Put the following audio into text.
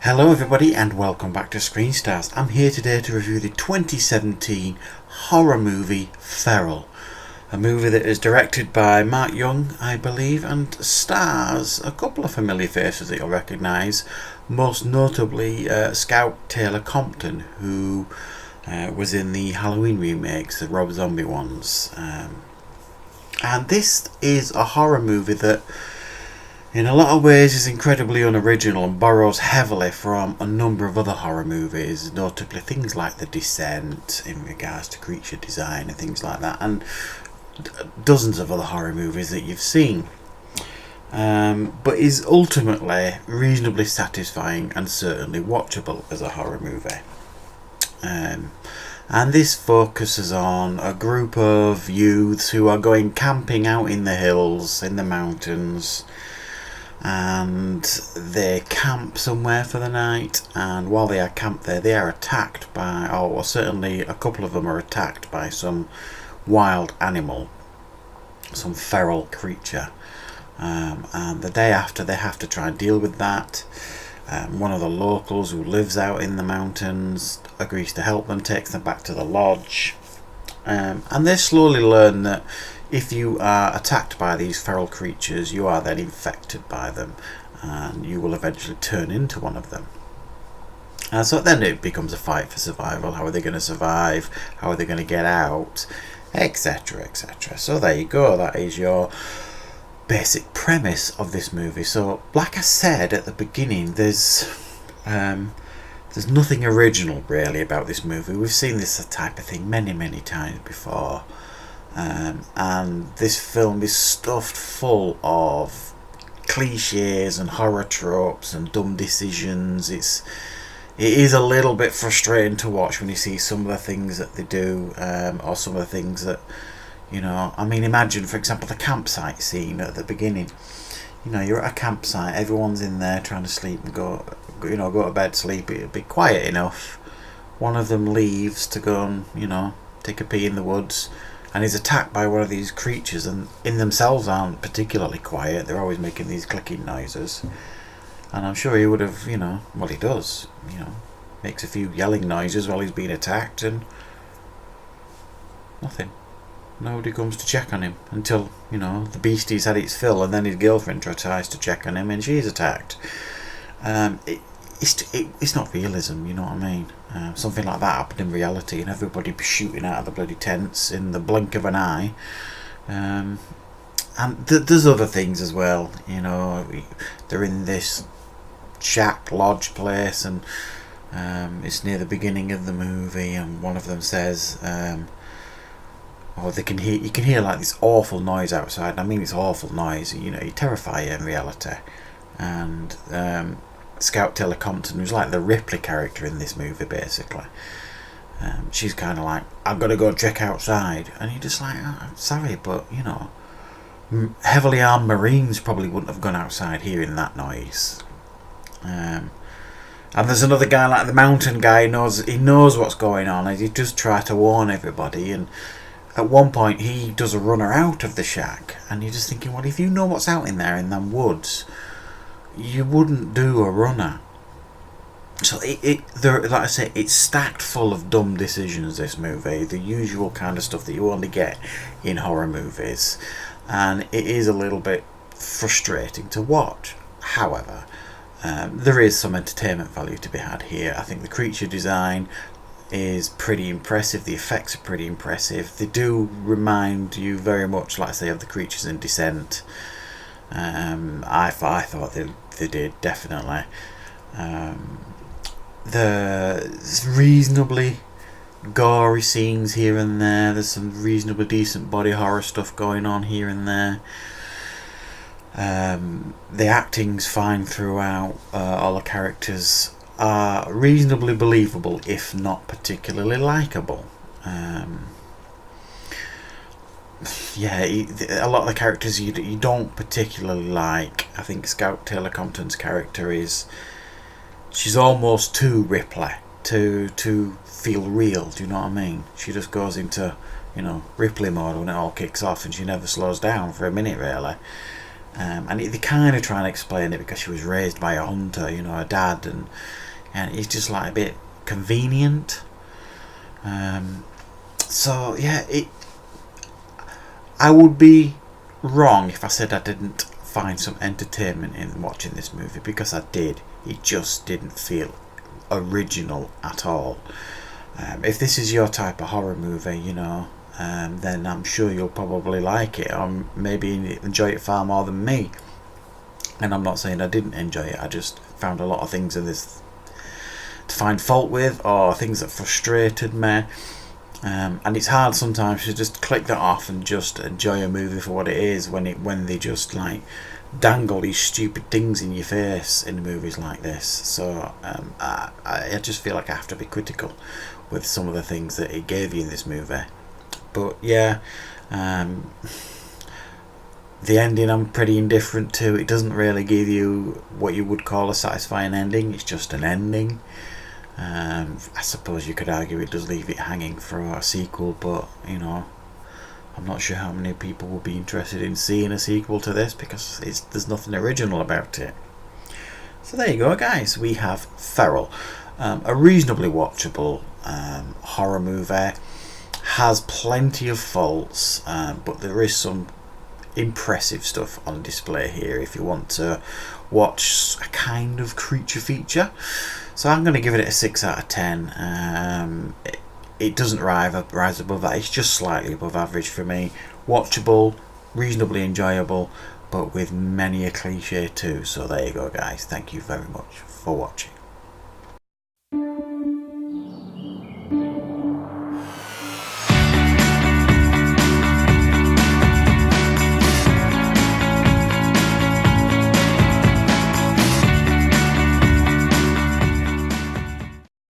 Hello everybody and welcome back to Screen Stars. I'm here today to review the 2017 horror movie Feral. A movie that is directed by Mark Young, I believe, and stars a couple of familiar faces that you'll recognise. Most notably Scout Taylor Compton, who was in the Halloween remakes, the Rob Zombie ones. And this is a horror movie that in a lot of ways is incredibly unoriginal and borrows heavily from a number of other horror movies, notably things like The Descent in regards to creature design and things like that, and dozens of other horror movies that you've seen, but is ultimately reasonably satisfying and certainly watchable as a horror movie. And this focuses on a group of youths who are going camping out in the hills, in the mountains, and they camp somewhere for the night, and while they are camped there they are attacked by, or certainly a couple of them are attacked by some wild animal, some feral creature, and the day after they have to try and deal with that. One of the locals who lives out in the mountains agrees to help them, takes them back to the lodge, and they slowly learn that if you are attacked by these feral creatures, you are then infected by them, and you will eventually turn into one of them. And so then it becomes a fight for survival. How are they going to survive? How are they going to get out? Etc, etc. So there you go. That is your basic premise of this movie. So, like I said at the beginning, there's nothing original really about this movie. We've seen this type of thing many times before. And this film is stuffed full of cliches and horror tropes and dumb decisions. It is a little bit frustrating to watch when you see some of the things that they do, or some of the things that, you know, I mean, imagine for example the campsite scene at the beginning. You know, you're at a campsite, everyone's in there trying to sleep and go to bed, sleep. It'll be quiet enough. One of them leaves to go and, you know, take a pee in the woods, and is attacked by one of these creatures, and in themselves aren't particularly quiet. They're always making these clicking noises, and I'm sure he would have, you know, well, he does, you know, makes a few yelling noises while he's being attacked, and nothing. Nobody comes to check on him until, you know, the beastie's had its fill, and then his girlfriend tries to check on him and she's attacked. It's not realism, you know what I mean? Something like that happened in reality, and everybody be shooting out of the bloody tents in the blink of an eye. And there's other things as well, you know. They're in this shack lodge place, and it's near the beginning of the movie, and one of them says, you can hear like this awful noise outside. I mean, it's awful noise, you know, you terrify you in reality. And Scout Taylor Compton, who's like the Ripley character in this movie basically, she's kind of like, I've got to go check outside, and you're just like, I'm sorry, but you know, heavily armed Marines probably wouldn't have gone outside hearing that noise. And there's another guy, like the mountain guy, he knows what's going on, and he does try to warn everybody, and at one point he does a runner out of the shack, and you're just thinking, well, if you know what's out in there in them woods, you wouldn't do a runner. So like I say, it's stacked full of dumb decisions, this movie, the usual kind of stuff that you only get in horror movies, and it is a little bit frustrating to watch. However, there is some entertainment value to be had here. I think the creature design is pretty impressive, the effects are pretty impressive. They do remind you very much, like I say, of the creatures in Descent. I thought they did, definitely. There's reasonably gory scenes here and there. There's some reasonably decent body horror stuff going on here and there. The acting's fine throughout. All the characters are reasonably believable, if not particularly likeable. A lot of the characters you don't particularly like. I think Scout Taylor Compton's character she's almost too Ripley to feel real, do you know what I mean? She just goes into, you know, Ripley mode when it all kicks off, and she never slows down for a minute really. And they kind of try and explain it because she was raised by a hunter, you know, her dad, and it's just like a bit convenient. So yeah, I would be wrong if I said I didn't find some entertainment in watching this movie, because I did. It just didn't feel original at all. If this is your type of horror movie, you know, then I'm sure you'll probably like it, or maybe enjoy it far more than me. And I'm not saying I didn't enjoy it, I just found a lot of things in this to find fault with, or things that frustrated me. And it's hard sometimes to just click that off and just enjoy a movie for what it is, when they just like dangle these stupid things in your face in movies like this. So I just feel like I have to be critical with some of the things that it gave you in this movie. But yeah, the ending I'm pretty indifferent to. It doesn't really give you what you would call a satisfying ending. It's just an ending. I suppose you could argue it does leave it hanging for a sequel, but you know, I'm not sure how many people will be interested in seeing a sequel to this, because there's nothing original about it. So there you go, guys. We have Feral, a reasonably watchable horror movie. Has plenty of faults, but there is some impressive stuff on display here if you want to watch a kind of creature feature. So I'm going to give it a 6 out of 10. It doesn't rise above that. It's just slightly above average for me. Watchable, reasonably enjoyable, but with many a cliche too. So there you go, guys. Thank you very much for watching.